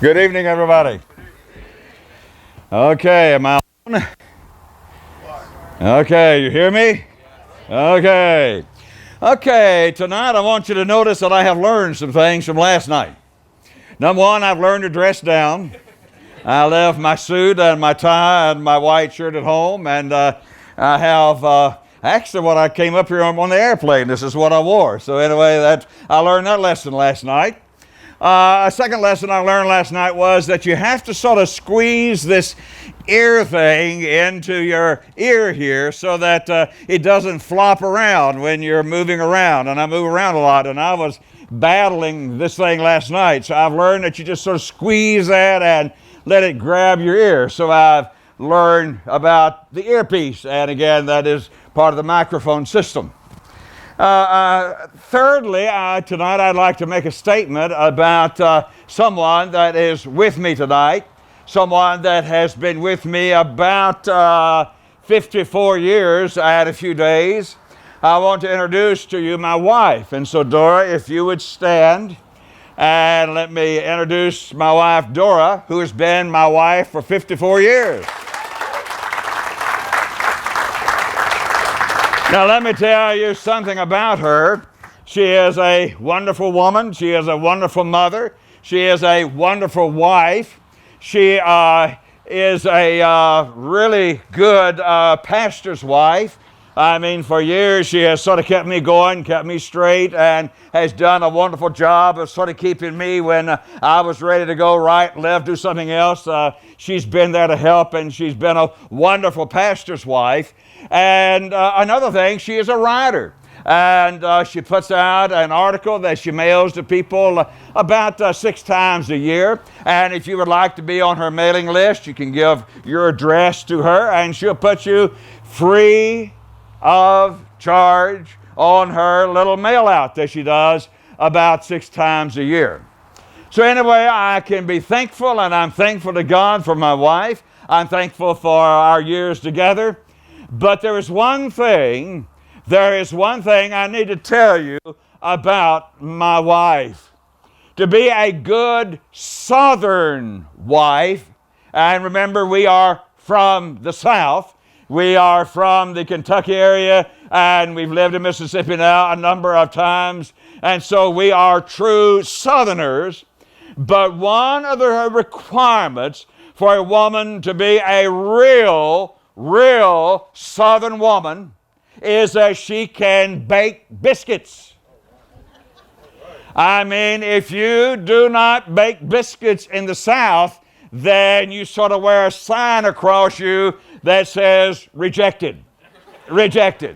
Good evening, everybody. Okay, am I on? Okay, you hear me? Okay. Okay, tonight I want you to notice that I have learned some things from last night. Number one, I've learned to dress down. I left my suit and my tie and my white shirt at home, and I have actually when I came up here on the airplane, this is what I wore. So anyway, I learned that lesson last night. A second lesson I learned last night was that you have to sort of squeeze this ear thing into your ear here so that it doesn't flop around when you're moving around. And I move around a lot, and I was battling this thing last night. So I've learned that you just sort of squeeze that and let it grab your ear. So I've learned about the earpiece, and again, that is part of the microphone system. Thirdly, tonight I'd like to make a statement about someone that is with me tonight, someone that has been with me about 54 years and a few days. I want to introduce to you my wife. And so, Dora, if you would stand and let me introduce my wife, Dora, who has been my wife for 54 years. Now, let me tell you something about her. She is a wonderful woman. She is a wonderful mother. She is a wonderful wife. She is a really good pastor's wife. I mean, for years she has sort of kept me going, kept me straight, and has done a wonderful job of sort of keeping me when I was ready to go right, left, do something else. She's been there to help, and she's been a wonderful pastor's wife. And another thing, she is a writer. And she puts out an article that she mails to people about 6 times a year. And if you would like to be on her mailing list, you can give your address to her, and she'll put you free of charge on her little mail out that she does about 6 times a year. So anyway, I can be thankful, and I'm thankful to God for my wife. I'm thankful for our years together. But there is one thing I need to tell you about my wife. To be a good Southern wife, and remember, we are from the South. We are from the Kentucky area, and we've lived in Mississippi now a number of times, and so we are true Southerners. But one of the requirements for a woman to be a real Southern woman is that she can bake biscuits. I mean, if you do not bake biscuits in the South, then you sort of wear a sign across you that says rejected. Rejected.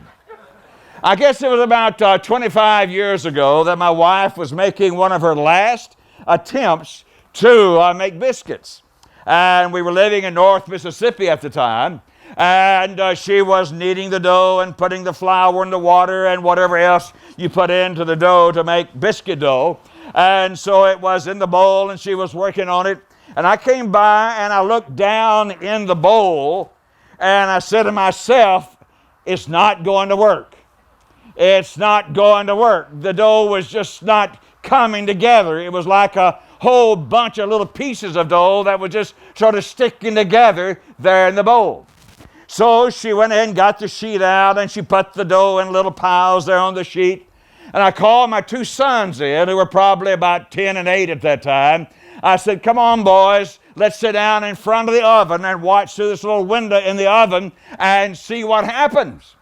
I guess it was about 25 years ago that my wife was making one of her last attempts to make biscuits. And we were living in North Mississippi at the time. And she was kneading the dough and putting the flour in the water and whatever else you put into the dough to make biscuit dough. And so it was in the bowl, and she was working on it. And I came by and I looked down in the bowl, and I said to myself, it's not going to work. It's not going to work. The dough was just not coming together. It was like a whole bunch of little pieces of dough that were just sort of sticking together there in the bowl. So she went in, got the sheet out, and she put the dough in little piles there on the sheet. And I called my 2 sons in, who were probably about 10 and 8 at that time. I said, come on, boys, let's sit down in front of the oven and watch through this little window in the oven and see what happens.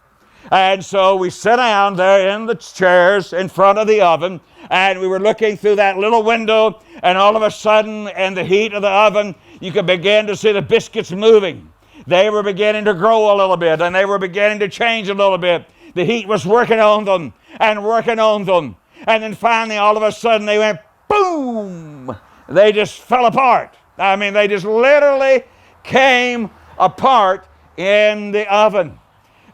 And so we sat down there in the chairs in front of the oven, and we were looking through that little window, and all of a sudden, in the heat of the oven, you could begin to see the biscuits moving. They were beginning to grow a little bit, and they were beginning to change a little bit. The heat was working on them and working on them. And then finally, all of a sudden, they went boom. They just fell apart. I mean, they just literally came apart in the oven.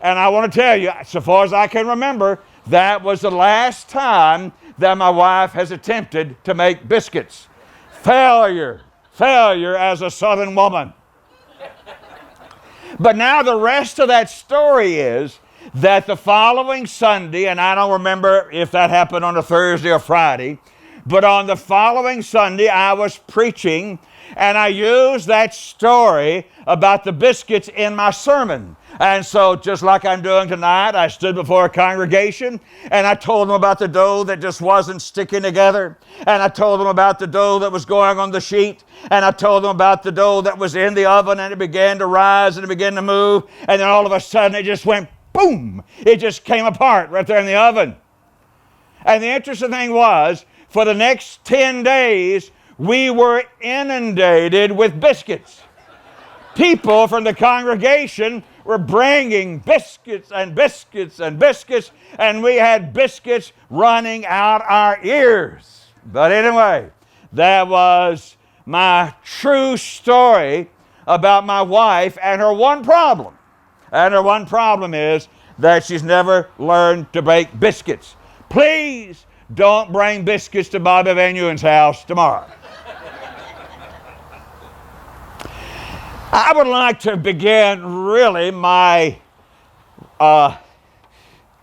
And I want to tell you, so far as I can remember, that was the last time that my wife has attempted to make biscuits. Failure as a Southern woman. But now the rest of that story is that the following Sunday, and I don't remember if that happened on a Thursday or Friday, But on the following Sunday, I was preaching, and I used that story about the biscuits in my sermon. And so, just like I'm doing tonight, I stood before a congregation, and I told them about the dough that just wasn't sticking together. And I told them about the dough that was going on the sheet. And I told them about the dough that was in the oven, and it began to rise, and it began to move. And then all of a sudden, it just went boom. It just came apart right there in the oven. And the interesting thing was, for the next 10 days, we were inundated with biscuits. People from the congregation were bringing biscuits and biscuits and biscuits, and we had biscuits running out our ears. But anyway, that was my true story about my wife and her one problem. And her one problem is that she's never learned to bake biscuits. Please don't bring biscuits to Bobby Van Ewen's house tomorrow. I would like to begin really my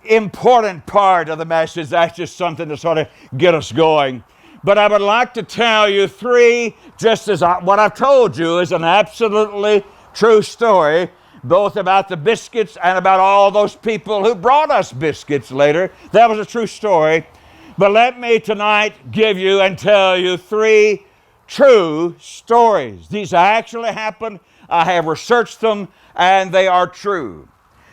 important part of the message. That's just something to sort of get us going. But I would like to tell you three, just as what I've told you is an absolutely true story, both about the biscuits and about all those people who brought us biscuits later. That was a true story. But let me tonight give you and tell you three true stories. These actually happened. I have researched them, and they are true.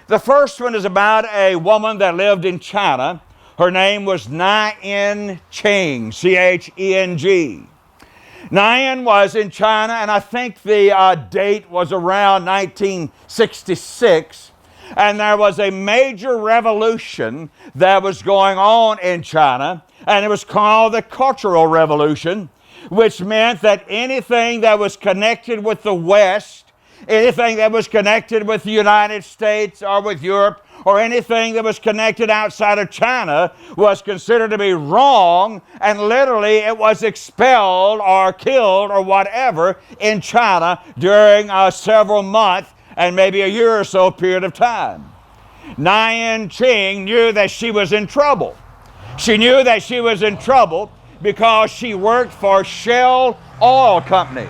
The first one is about a woman that lived in China. Her name was Nayan Cheng, C-H-E-N-G. Nayan was in China, and I think the date was around 1966. And there was a major revolution that was going on in China, and it was called the Cultural Revolution, which meant that anything that was connected with the West, anything that was connected with the United States or with Europe, or anything that was connected outside of China was considered to be wrong, and literally it was expelled or killed or whatever in China during several months and maybe a year or so period of time. Nayan Cheng knew that she was in trouble. She knew that she was in trouble because she worked for Shell Oil Company.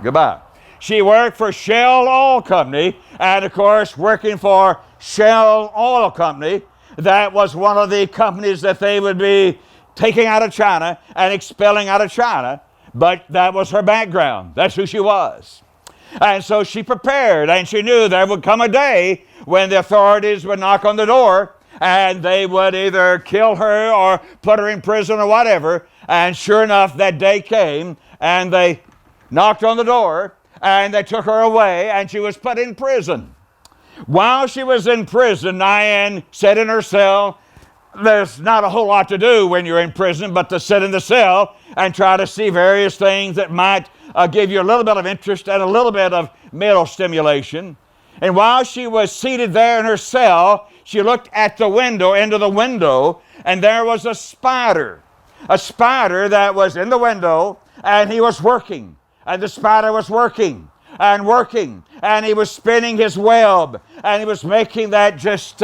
Goodbye. She worked for Shell Oil Company, and of course, working for Shell Oil Company, that was one of the companies that they would be taking out of China and expelling out of China, but that was her background. That's who she was. And so she prepared, and she knew there would come a day when the authorities would knock on the door, and they would either kill her or put her in prison or whatever. And sure enough, that day came, and they knocked on the door, and they took her away, and she was put in prison. While she was in prison, Nayan sat in her cell. There's not a whole lot to do when you're in prison but to sit in the cell and try to see various things that might give you a little bit of interest and a little bit of mental stimulation. And while she was seated there in her cell, she looked at the window, into the window, and there was a spider that was in the window, and he was working. And the spider was working, and he was spinning his web, and he was making that just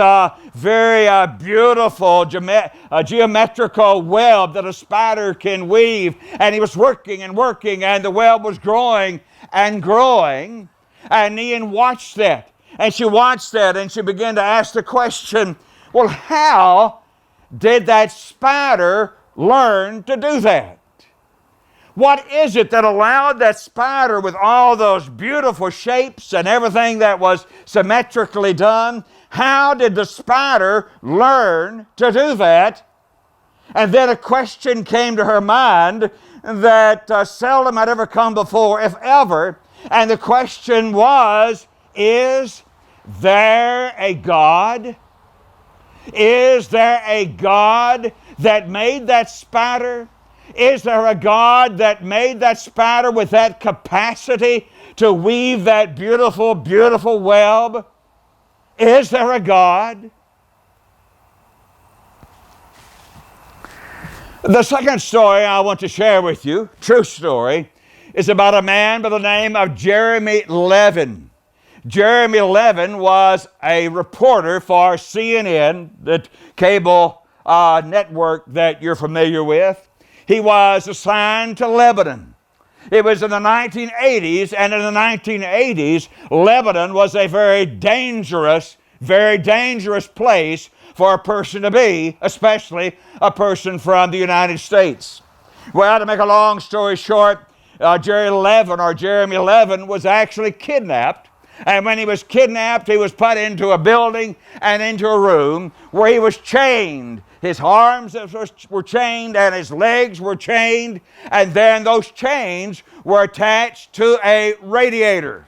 very beautiful geometrical web that a spider can weave. And he was working and working, and the web was growing and growing. And Nayan watched that, and she watched that, and she began to ask the question, well, how did that spider learn to do that? What is it that allowed that spider, with all those beautiful shapes and everything that was symmetrically done, how did the spider learn to do that? And then a question came to her mind that seldom had ever come before, if ever. And the question was, is there a God? Is there a God that made that spider? Is there a God that made that spider with that capacity to weave that beautiful, beautiful web? Is there a God? The second story I want to share with you, true story, is about a man by the name of Jeremy Levin. Jeremy Levin was a reporter for CNN, the cable network that you're familiar with. He was assigned to Lebanon. It was in the 1980s, and in the 1980s, Lebanon was a very dangerous place for a person to be, especially a person from the United States. Well, to make a long story short, Jeremy Levin was actually kidnapped. And when he was kidnapped, he was put into a building and into a room where he was chained. His arms were chained and his legs were chained. And then those chains were attached to a radiator.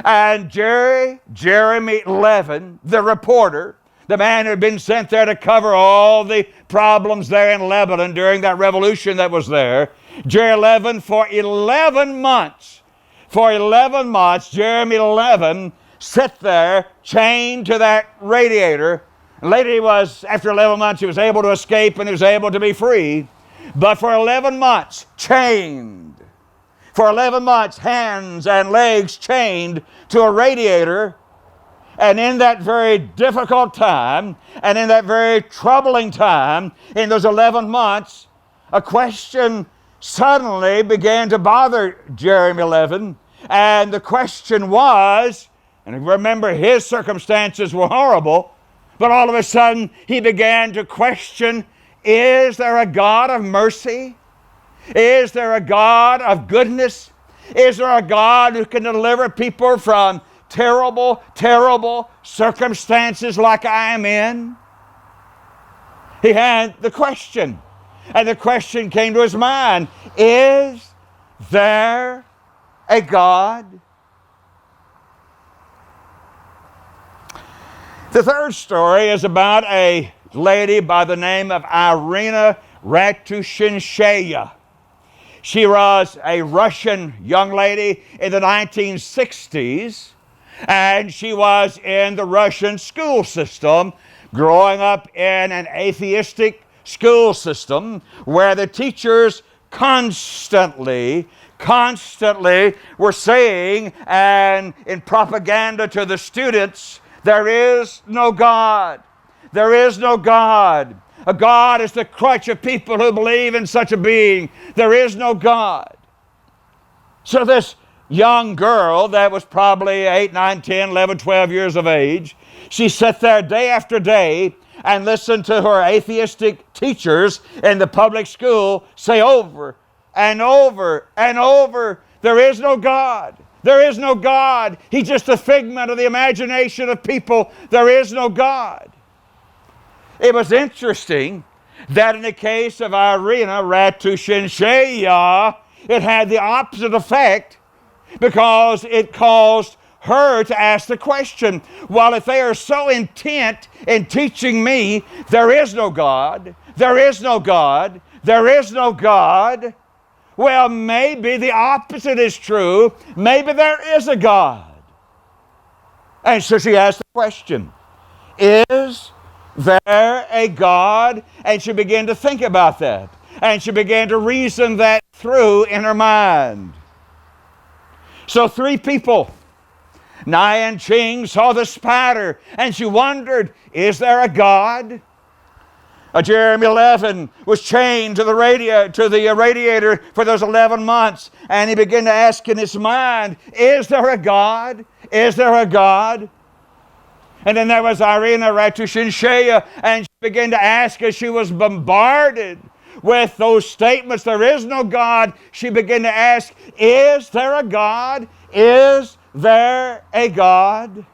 And Jeremy Levin, the reporter, the man who had been sent there to cover all the problems there in Lebanon during that revolution that was there, Jeremy Levin, for 11 months, Jeremy Levin sat there chained to that radiator. And later after 11 months, he was able to escape and he was able to be free. But for 11 months, chained. For 11 months, hands and legs chained to a radiator. And in that very difficult time, and in that very troubling time, in those 11 months, a question suddenly began to bother Jeremy Levin. And the question was, and remember his circumstances were horrible, but all of a sudden he began to question, is there a God of mercy? Is there a God of goodness? Is there a God who can deliver people from terrible, terrible circumstances like I am in? He had the question. And the question came to his mind, is there a God? The third story is about a lady by the name of Irina Ratushinskaya. She was a Russian young lady in the 1960s, and she was in the Russian school system, growing up in an atheistic school system where the teachers constantly were saying, and in propaganda to the students, there is no God. There is no God. A God is the crutch of people who believe in such a being. There is no God. So this young girl that was probably 8, 9, 10, 11, 12 years of age, she sat there day after day and listened to her atheistic teachers in the public school say over and over and over, there is no God. There is no God. He's just a figment of the imagination of people. There is no God. It was interesting that in the case of Irina Ratushinskaya, it had the opposite effect because it caused her to ask the question, well, if they are so intent in teaching me there is no God, there is no God, there is no God, well, maybe the opposite is true. Maybe there is a God. And so she asked the question, is there a God? And she began to think about that. And she began to reason that through in her mind. So 3 people, Nyan Ching, saw the spider, and she wondered, is there a God? Jeremy Levin was chained to the radiator for those 11 months, and he began to ask in his mind, is there a God? Is there a God? And then there was Irina Ratushinskaya, and she began to ask as she was bombarded with those statements, there is no God. She began to ask, is there a God? Is there a God?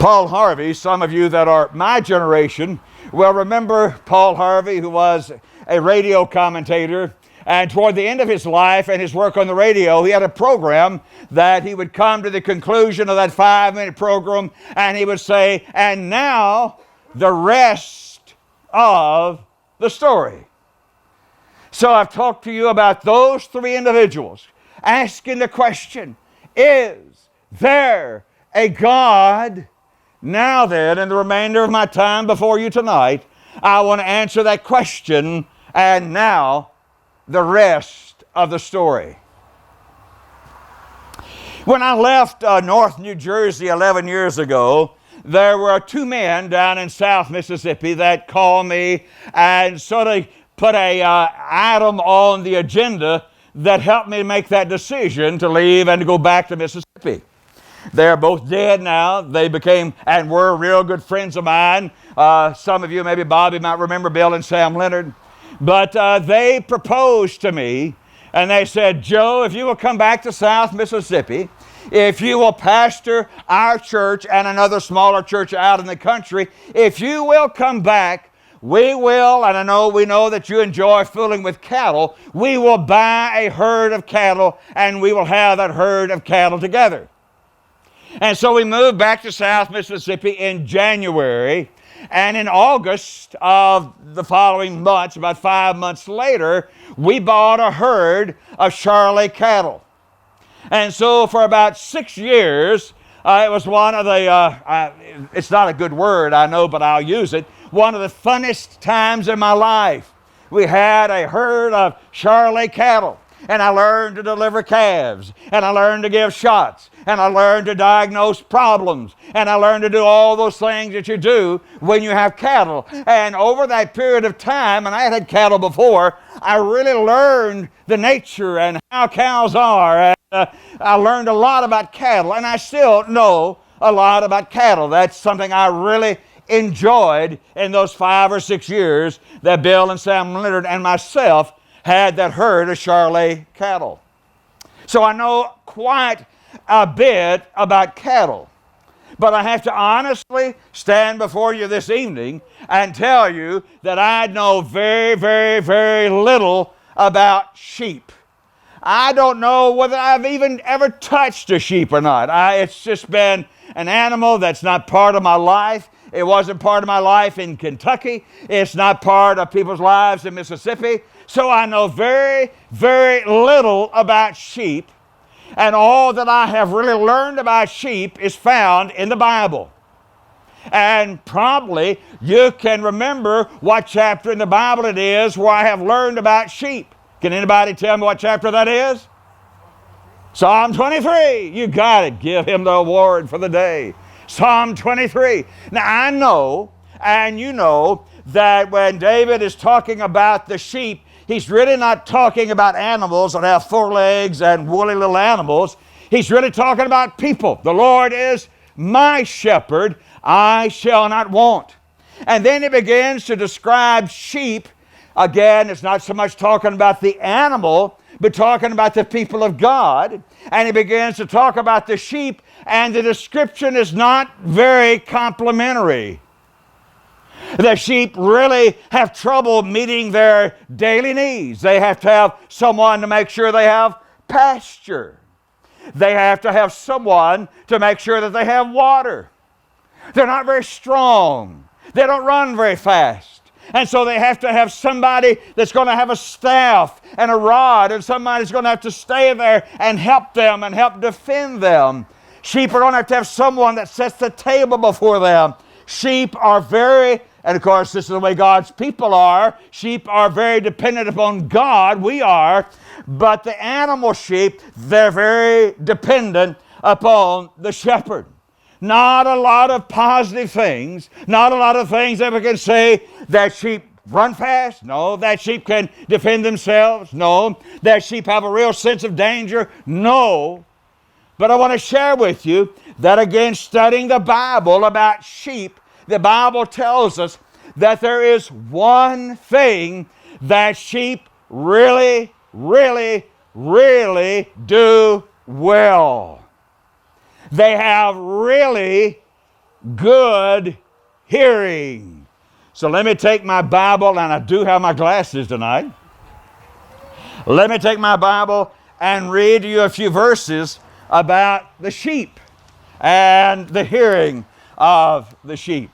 Paul Harvey, some of you that are my generation will remember Paul Harvey, who was a radio commentator. And toward the end of his life and his work on the radio, he had a program that he would come to the conclusion of that 5-minute program, and he would say, and now the rest of the story. So I've talked to you about those 3 individuals asking the question, is there a God? Now then, in the remainder of my time before you tonight, I want to answer that question, and now the rest of the story. When I left North New Jersey 11 years ago, there were two men down in South Mississippi that called me and sort of put a item on the agenda that helped me make that decision to leave and to go back to Mississippi. They're both dead now. They became and were real good friends of mine. Some of you, maybe Bobby might remember Bill and Sam Leonard. But they proposed to me, and they said, Joe, if you will come back to South Mississippi, if you will pastor our church and another smaller church out in the country, if you will come back, we will, and we know that you enjoy fooling with cattle, we will buy a herd of cattle, and we will have that herd of cattle together. And so we moved back to South Mississippi in January, and in August of the following months, about 5 months later, we bought a herd of Charolais cattle. And so for about 6 years, it was one of the, it's not a good word, I know, but I'll use it, one of the funnest times in my life. We had a herd of Charolais cattle, and I learned to deliver calves, and I learned to give shots, and I learned to diagnose problems, and I learned to do all those things that you do when you have cattle. And over that period of time, and I had cattle before, I really learned the nature and how cows are, and I learned a lot about cattle, and I still know a lot about cattle. That's something I really enjoyed in those 5 or 6 years that Bill and Sam Leonard and myself had that herd of Charolais cattle. So I know quite a bit about cattle. But I have to honestly stand before you this evening and tell you that I know very, very, very little about sheep. I don't know whether I've even ever touched a sheep or not. It's just been an animal that's not part of my life. It wasn't part of my life in Kentucky. It's not part of people's lives in Mississippi. So I know very, very little about sheep. And all that I have really learned about sheep is found in the Bible. And probably you can remember what chapter in the Bible it is where I have learned about sheep. Can anybody tell me what chapter that is? Psalm 23. You got it. Give him the award for the day. Psalm 23. Now I know, and you know, that when David is talking about the sheep, he's really not talking about animals that have 4 legs and woolly little animals. He's really talking about people. The Lord is my shepherd, I shall not want. And then he begins to describe sheep. Again, it's not so much talking about the animal, but talking about the people of God. And he begins to talk about the sheep, and the description is not very complimentary. The sheep really have trouble meeting their daily needs. They have to have someone to make sure they have pasture. They have to have someone to make sure that they have water. They're not very strong. They don't run very fast. And so they have to have somebody that's going to have a staff and a rod, and somebody's going to have to stay there and help them and help defend them. Sheep are going to have someone that sets the table before them. Sheep are very, and of course this is the way God's people are, sheep are very dependent upon God, we are, but the animal sheep, they're very dependent upon the shepherd. Not a lot of positive things, not a lot of things that we can say that sheep run fast, no. That sheep can defend themselves, no. That sheep have a real sense of danger, no. But I want to share with you that again, studying the Bible about sheep, the Bible tells us that there is one thing that sheep really, really, really do well. They have really good hearing. So let me take my Bible, and I do have my glasses tonight. Let me take my Bible and read to you a few verses about the sheep and the hearing of the sheep.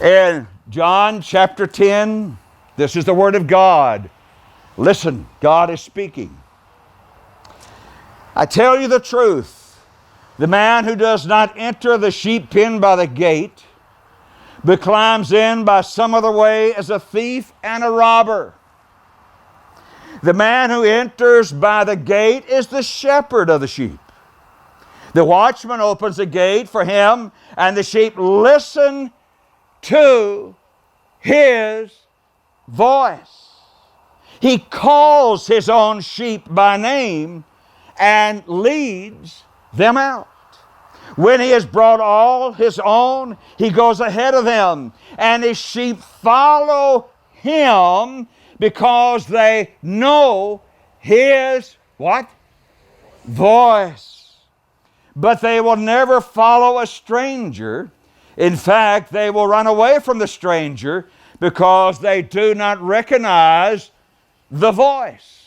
In John chapter 10, this is the Word of God. Listen, God is speaking. I tell you the truth, the man who does not enter the sheep pen by the gate, but climbs in by some other way, is a thief and a robber. The man who enters by the gate is the shepherd of the sheep. The watchman opens the gate for him, and the sheep listen to his voice. He calls his own sheep by name and leads them out. When he has brought all his own, he goes ahead of them, and his sheep follow him because they know his what? Voice. But they will never follow a stranger. In fact, they will run away from the stranger because they do not recognize the voice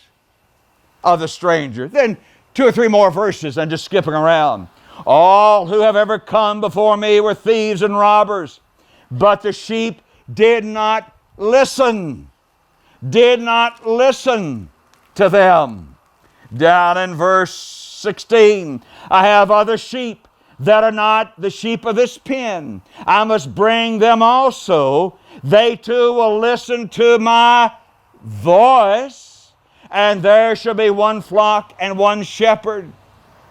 of the stranger. Then 2 or 3 more verses, and just skipping around. All who have ever come before me were thieves and robbers, but the sheep did not listen. Did not listen to them. Down in verse 16, I have other sheep that are not the sheep of this pen. I must bring them also. They too will listen to my voice, and there shall be one flock and one shepherd.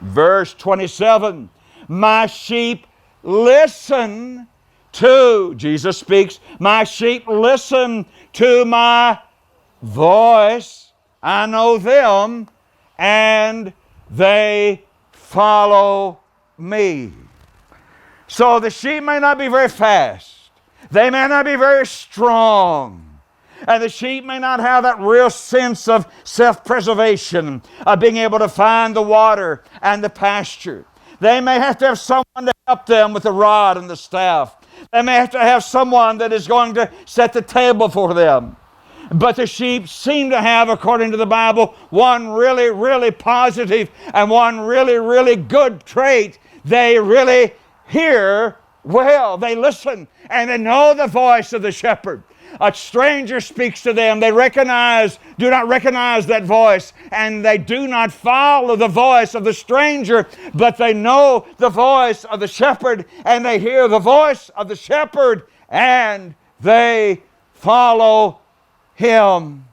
Verse 27, my sheep listen to, Jesus speaks, my sheep listen to my voice. I know them, and they follow me. So the sheep may not be very fast. They may not be very strong. And the sheep may not have that real sense of self-preservation, of being able to find the water and the pasture. They may have to have someone to help them with the rod and the staff. They may have to have someone that is going to set the table for them. But the sheep seem to have, according to the Bible, one really, really positive and one really, really good trait. They really hear well. They listen, and they know the voice of the shepherd. A stranger speaks to them. They do not recognize that voice, and they do not follow the voice of the stranger, but they know the voice of the shepherd, and they hear the voice of the shepherd, and they follow him.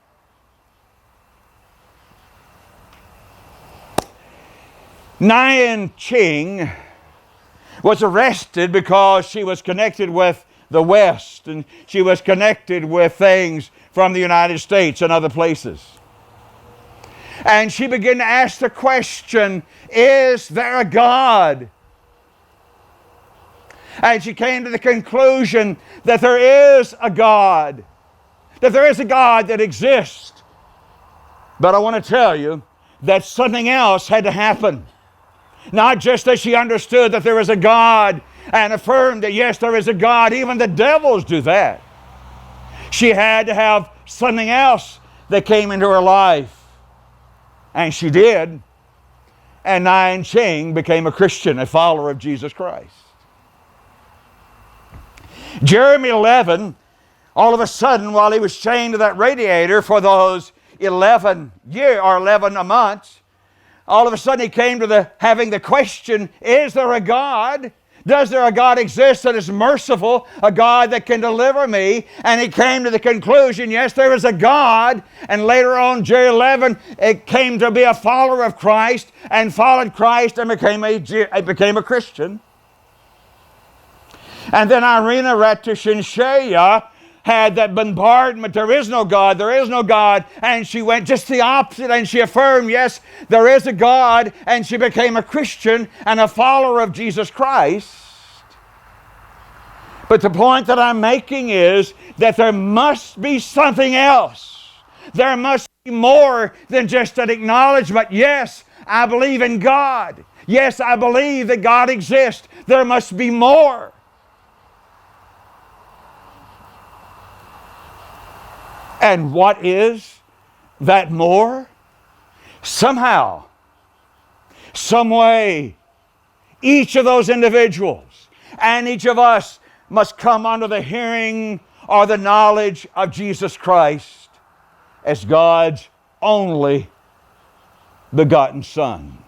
Nyan Ching was arrested because she was connected with the West, and she was connected with things from the United States and other places. And she began to ask the question, is there a God? And she came to the conclusion that there is a God, that there is a God that exists. But I want to tell you that something else had to happen. Not just that she understood that there is a God and affirmed that yes, there is a God. Even the devils do that. She had to have something else that came into her life. And she did. And Nyan Ching became a Christian, a follower of Jesus Christ. Jeremy Levin, all of a sudden, while he was chained to that radiator for those 11 months, all of a sudden he came to having the question, is there a God? Does there a God exist that is merciful, a God that can deliver me? And he came to the conclusion, yes, there is a God. And later on, Jerry Levin, it came to be a follower of Christ and followed Christ and became a Christian. And then Irina Ratushinshaya had that bombardment, there is no God, there is no God, and she went just the opposite, and she affirmed, yes, there is a God, and she became a Christian and a follower of Jesus Christ. But the point that I'm making is that there must be something else. There must be more than just an acknowledgement, yes, I believe in God. Yes, I believe that God exists. There must be more. And what is that more? Somehow, some way, each of those individuals and each of us must come under the hearing or the knowledge of Jesus Christ as God's only begotten Son.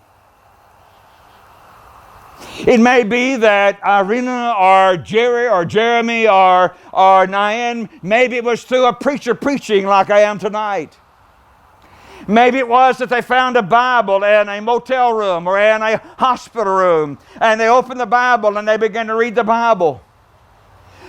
It may be that Irina or Jerry or Jeremy or Nyan, maybe it was through a preacher preaching like I am tonight. Maybe it was that they found a Bible in a motel room or in a hospital room, and they opened the Bible and they began to read the Bible.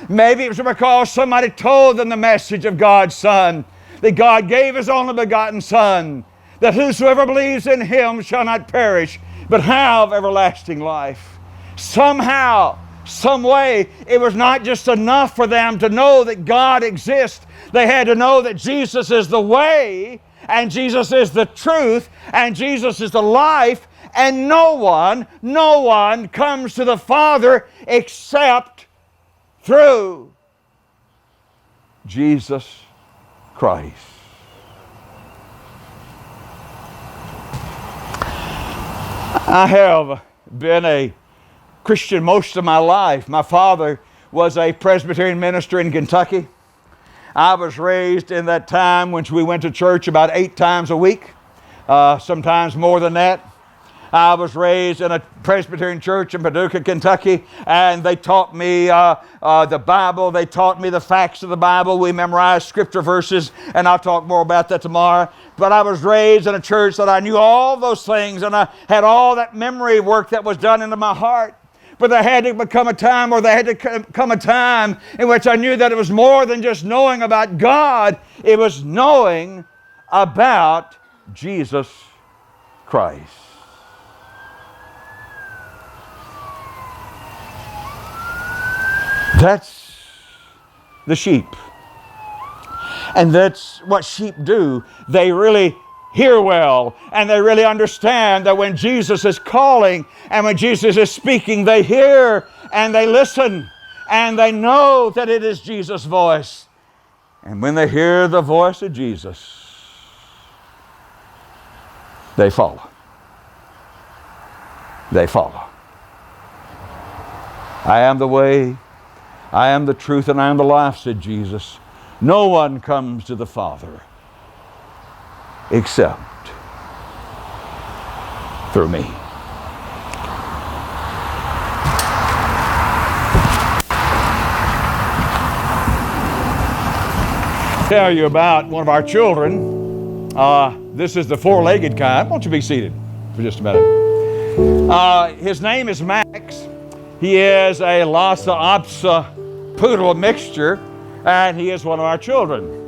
Maybe it was because somebody told them the message of God's Son, that God gave His only begotten Son, that whosoever believes in Him shall not perish, but have everlasting life. Somehow, some way, it was not just enough for them to know that God exists. They had to know that Jesus is the way, and Jesus is the truth, and Jesus is the life, and no one comes to the Father except through Jesus Christ. I have been a Christian most of my life. My father was a Presbyterian minister in Kentucky. I was raised in that time when we went to church about 8 times a week, sometimes more than that. I was raised in a Presbyterian church in Paducah, Kentucky, and they taught me the Bible. They taught me the facts of the Bible. We memorized scripture verses, and I'll talk more about that tomorrow. But I was raised in a church that I knew all those things, and I had all that memory work that was done into my heart. But there had to become a time, or there had to come a time in which I knew that it was more than just knowing about God. It was knowing about Jesus Christ. That's the sheep. And that's what sheep do. They really hear well, and they really understand that when Jesus is calling and when Jesus is speaking, they hear and they listen and they know that it is Jesus' voice. And when they hear the voice of Jesus, they follow. They follow. I am the way, I am the truth, and I am the life, said Jesus. No one comes to the Father except through me. Tell you about one of our children. This is the four-legged kind. Won't you be seated for just a minute? His name is Max. He is a Lhasa Apso poodle mixture, and he is one of our children.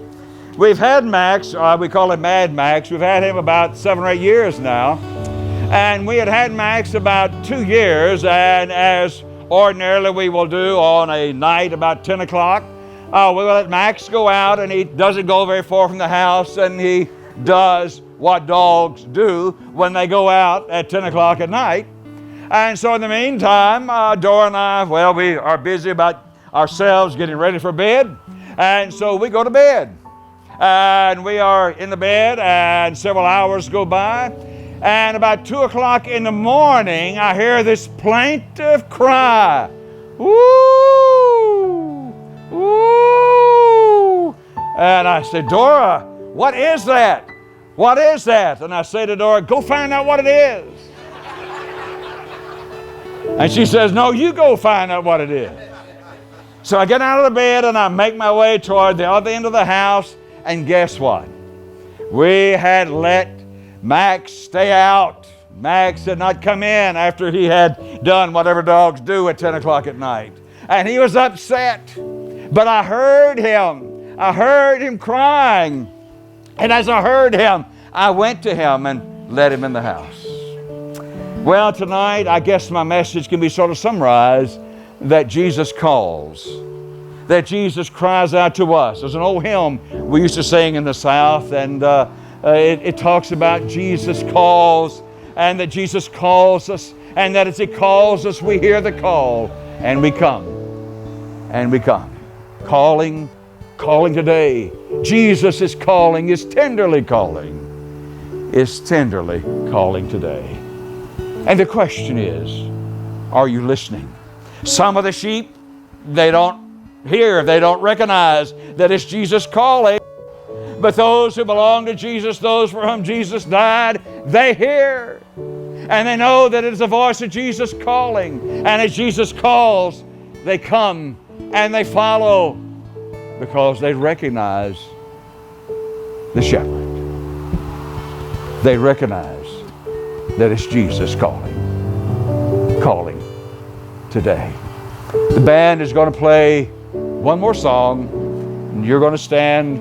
We've had Max, we call him Mad Max. We've had him about 7 or 8 years now. And we had Max about 2 years, and as ordinarily we will do on a night about 10 o'clock, we will let Max go out, and he doesn't go very far from the house, and he does what dogs do when they go out at 10 o'clock at night. And so in the meantime, Dora and I, well, we are busy about ourselves getting ready for bed. And so we go to bed. And we are in the bed, and several hours go by. And about 2 o'clock in the morning, I hear this plaintive cry. Woo! Woo! And I said, Dora, what is that? What is that? And I say to Dora, go find out what it is. And she says, no, you go find out what it is. So I get out of the bed and I make my way toward the other end of the house, and guess what? We had let Max stay out. Max had not come in after he had done whatever dogs do at 10 o'clock at night. And he was upset. But I heard him crying. And as I heard him, I went to him and let him in the house. Well, tonight, I guess my message can be sort of summarized that Jesus calls, that Jesus cries out to us. There's an old hymn we used to sing in the South, and it talks about Jesus calls, and that Jesus calls us, and that as He calls us, we hear the call, and we come, and we come. Calling today. Jesus is calling, is tenderly calling today. And the question is, are you listening? Some of the sheep, they don't hear, they don't recognize that it's Jesus calling. But those who belong to Jesus, those for whom Jesus died, they hear. And they know that it is the voice of Jesus calling. And as Jesus calls, they come and they follow because they recognize the shepherd. they recognize that it's Jesus calling today. The band is going to play one more song, and you're going to stand,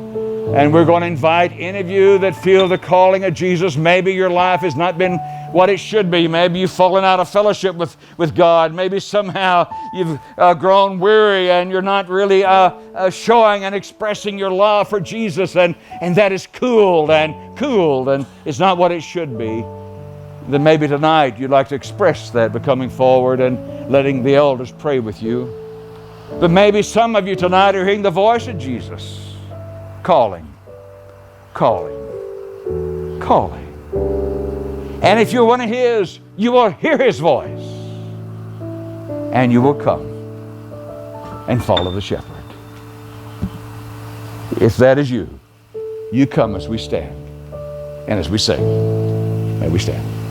and we're going to invite any of you that feel the calling of Jesus. Maybe your life has not been what it should be. Maybe you've fallen out of fellowship with God. Maybe somehow you've grown weary and you're not really showing and expressing your love for Jesus, and that is cooled and it's not what it should be. Then maybe tonight you'd like to express that by coming forward and letting the elders pray with you. But maybe some of you tonight are hearing the voice of Jesus calling. And if you're one of His, you will hear His voice, and you will come and follow the shepherd. If that is you, you come as we stand and as we sing. May we stand.